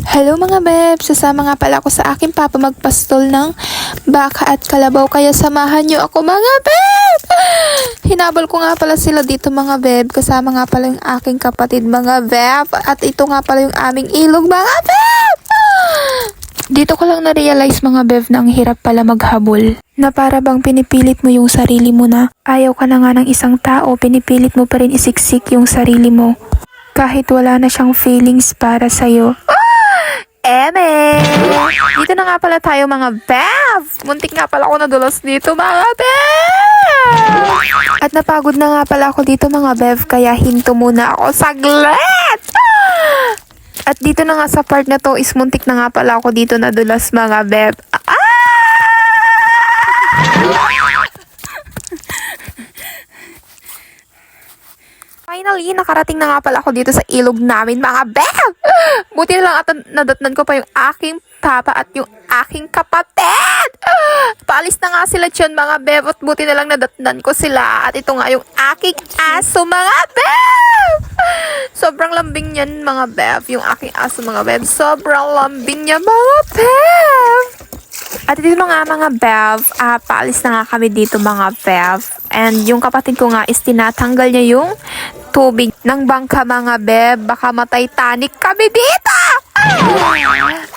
Hello mga bebs! Sasama nga pala ako sa aking papa magpastol ng baka at kalabaw kaya samahan niyo ako mga beb! Hinabol ko nga pala sila dito mga beb, kasama nga pala yung aking kapatid mga beb, at ito nga pala yung aming ilog mga beb! Dito ko lang na-realize mga bev na ang hirap pala maghabol. Na para bang pinipilit mo yung sarili mo na ayaw ka na nga ng isang tao, pinipilit mo pa rin isiksik yung sarili mo. Kahit wala na siyang feelings para sa'yo. Eme! Dito na nga pala tayo mga bev! Muntik nga pala ako nadulas dito mga bev! At napagod na nga pala ako dito mga bev, kaya hinto muna ako saglit! At dito na nga sa part na to is muntik na nga pala ako dito nadulas mga beb. Finally, nakarating na nga pala ako dito sa ilog namin mga beb. Buti na lang at nadatnan ko pa yung aking papa at yung aking kapatid. Paalis na nga sila dyan mga beb at buti na lang nadatnan ko sila. At ito nga yung aking aso mga beb. Sobrang lambing niyan mga bev. Yung aking aso mga bev. Sobrang lambing niya mga bev. At dito nga mga bev. Paalis na nga kami dito mga bev. And yung kapatid ko nga is tinatanggal niya yung tubig ng bangka mga bev. Baka matay-tanic kami dito.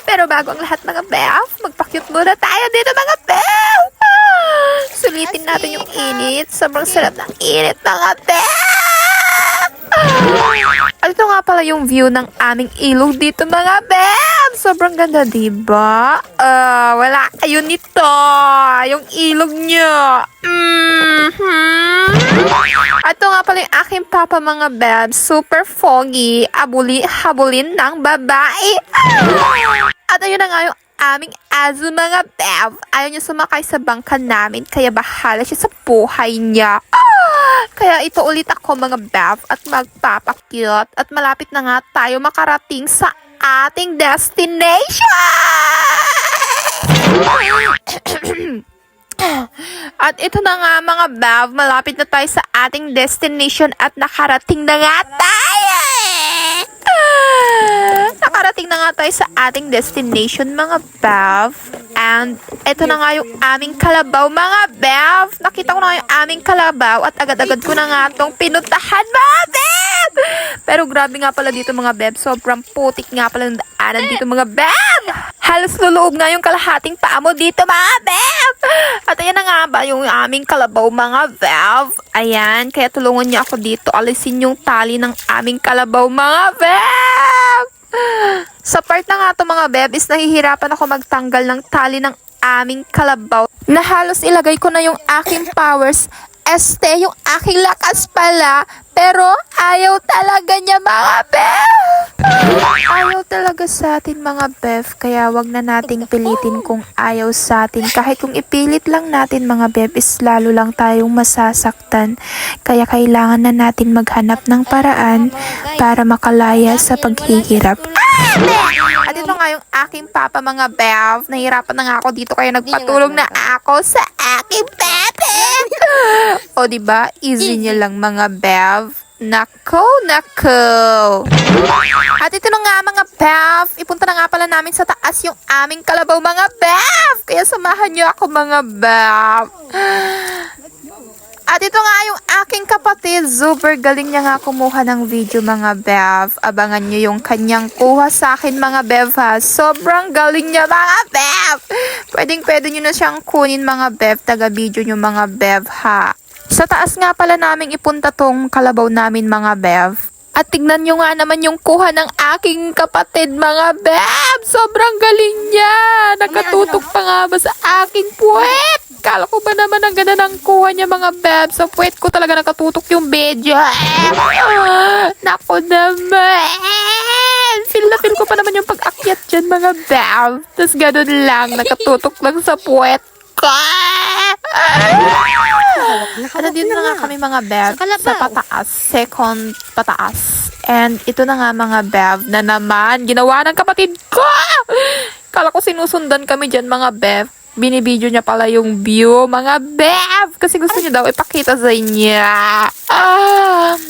Pero bago ang lahat mga bev, magpa-cute muna tayo dito mga bev. Sulitin natin yung init. Sobrang sarap ng init mga bev. At ito nga pala yung view ng aming ilog dito mga beb. Sobrang ganda diba? Wala kayo nito. Yung ilog nyo. At ito nga pala yung aking papa mga beb. Super foggy. Habulin ng babae. At ayun na nga yung aming aso mga bev. Ayaw niya sumakay sa bangka namin, kaya bahala siya sa buhay niya. Kaya ito ulit ako mga bev at magpapakyut. At malapit na nga tayo makarating sa ating destination! At ito na nga mga bev, malapit na tayo sa ating destination at nakarating na nga tayo! Nakarating na nga tayo sa ating destination mga bev. And ito na nga yung aming kalabaw mga bev. Nakita ko na nga yung aming kalabaw at agad-agad ko na nga itong pinuntahan mga bev. Pero grabe nga pala dito mga bev. Sobrang putik nga pala ng daanan dito mga bev. Halos luloob nga yung kalahating paa mo dito mga bev. At ayan na nga ba yung aming kalabaw mga bev. Ayan, kaya tulungan niyo ako dito. Alisin yung tali ng aming kalabaw mga bev. Sa part na nga to mga beb is nahihirapan ako magtanggal ng tali ng aming kalabaw na halos ilagay ko na yung aking powers. Yung aking lakas pala, pero ayaw talaga niya mga beb. Ayaw talaga sa atin mga beb, kaya wag na nating pilitin kung ayaw sa atin. Kahit kung ipilit lang natin mga beb is lalo lang tayong masasaktan. Kaya kailangan na natin maghanap ng paraan para makalaya sa paghihirap. At ito nga yung aking papa mga bev. Nahirapan na nga ako dito kaya nagpatulong na ako sa aking pepe. O diba? Easy niya lang mga bev. Nako. At ito na nga mga bev. Ipunta na nga pala namin sa taas yung aming kalabaw mga bev. Kaya samahan niyo ako mga bev. At ito nga yung aking kapatid, super galing niya nga kumuha ng video mga bev. Abangan niyo yung kanyang kuha sa akin mga bev ha. Sobrang galing niya mga bev. Pwede niyo na siyang kunin mga bev. Taga video niyo mga bev ha. Sa taas nga pala naming ipunta tong kalabaw namin mga bev. At tignan nyo nga naman yung kuha ng aking kapatid mga beb. Sobrang galing niya. Nakatutok pa nga ba sa aking puwet? Kala ko ba naman ang ganda ng kuha niya mga beb. Sa puwet ko talaga nakatutok yung bedya. Nako naman. Feel na feel ko pa naman yung pag-akyat dyan mga beb. Tapos ganun lang. Nakatutok lang sa puwet ko. Ano dito na nga kami mga bev sa pataas, second pataas. And ito na nga mga bev na naman ginawa ng kapatid ko. Kala ko sinusundan kami dyan mga bev. binibideo niya pala yung view, mga bev! Kasi gusto niya daw ipakita sa inyo.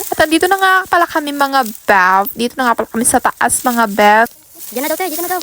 At andito na nga pala kami, mga bev. Dito na nga pala kami sa taas, mga bev. Diyan na daw, te. Dito na daw.